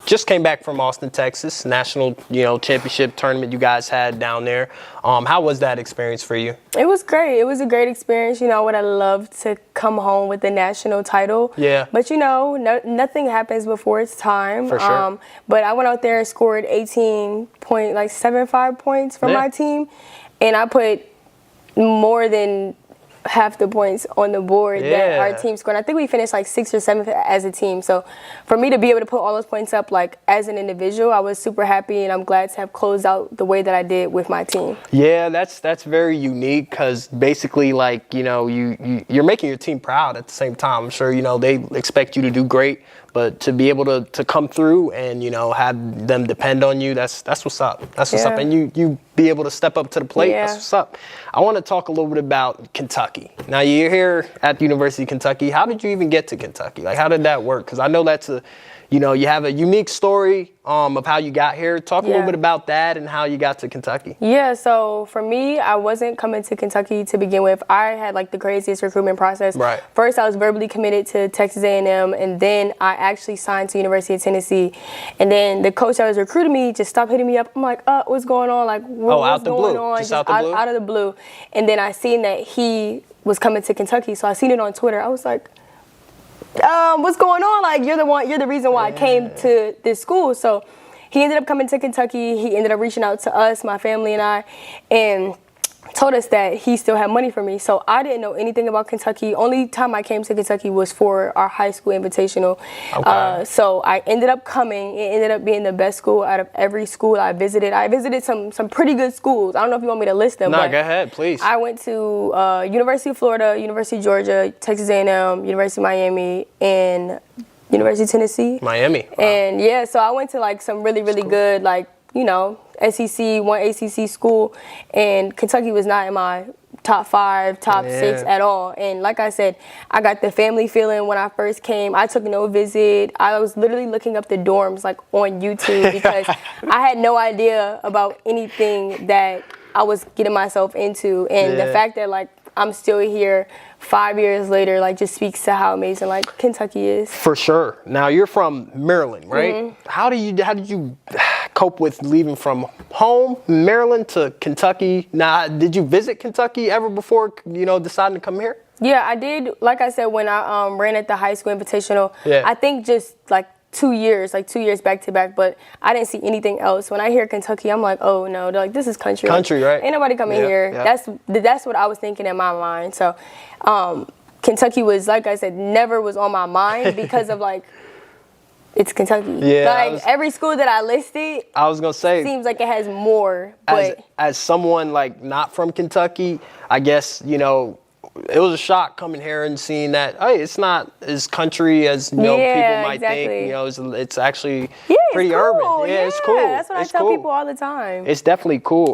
just came back from Austin, Texas, national, championship tournament you guys had down there. How was that experience for you? It was great. It was a great experience. I would have loved to come home with the national title. Yeah. But, nothing happens before it's time. For sure. But I went out there and scored 18.75 points for my team. And I put more than half the points on the board that our team scored. I think we finished like 6th or 7th as a team. So for me to be able to put all those points up like as an individual, I was super happy, and I'm glad to have closed out the way that I did with my team. Yeah, that's very unique, because basically like, you're making your team proud at the same time. I'm sure, they expect you to do great, but to be able to come through and, have them depend on you, that's what's up. That's what's up. And you be able to step up to the plate. That's what's up. I want to talk a little bit about Kentucky. Now, you're here at the University of Kentucky. How did you even get to Kentucky? Like, how did that work? Because I know that's you have a unique story of how you got here. Talk a little bit about that and how you got to Kentucky. Yeah, so for me, I wasn't coming to Kentucky to begin with. I had like the craziest recruitment process. Right. First, I was verbally committed to Texas A&M, and then I actually signed to University of Tennessee. And then the coach that was recruiting me just stopped hitting me up. I'm like, what's going on? Like, what's going on? Just out the blue? Out of the blue. And then I seen that he was coming to Kentucky, so I seen it on Twitter. I was like, what's going on? Like, you're the reason why I came to this school. So he ended up coming to Kentucky. He ended up reaching out to us, my family and I, and told us that he still had money for me. So I didn't know anything about Kentucky. Only time I came to Kentucky was for our high school invitational. Okay. So I ended up coming. It ended up being the best school out of every school I visited. I visited some pretty good schools. I don't know if you want me to list them. No, go ahead, please. I went to University of Florida, University of Georgia, Texas A&M, University of Miami, and University of Tennessee. Miami. Wow. And so I went to like some really, really good, like, SEC, one ACC school, and Kentucky was not in my top 5, top 6 at all. And like I said, I got the family feeling when I first came. I took no visit. I was literally looking up the dorms like on YouTube because I had no idea about anything that I was getting myself into. And the fact that like I'm still here 5 years later, like, just speaks to how amazing like Kentucky is. For sure. Now you're from Maryland, right? Mm-hmm. How did you cope with leaving from home, Maryland, to Kentucky? Now, did you visit Kentucky ever before, deciding to come here? Yeah, I did. Like I said, when I ran at the high school invitational, I think just like 2 years back to back, but I didn't see anything else. When I hear Kentucky, I'm like, oh no, they're like, this is country. Country, right? Ain't nobody coming here. Yeah. That's what I was thinking in my mind. So Kentucky was, like I said, never was on my mind because of like, it's Kentucky. Yeah. Like every school that I listed, I was gonna say, seems like it has more. But as someone like not from Kentucky, I guess, it was a shock coming here and seeing that, hey, it's not as country as people might think. It's actually pretty cool. urban. Yeah, it's cool. That's what I tell cool. people all the time. It's definitely cool.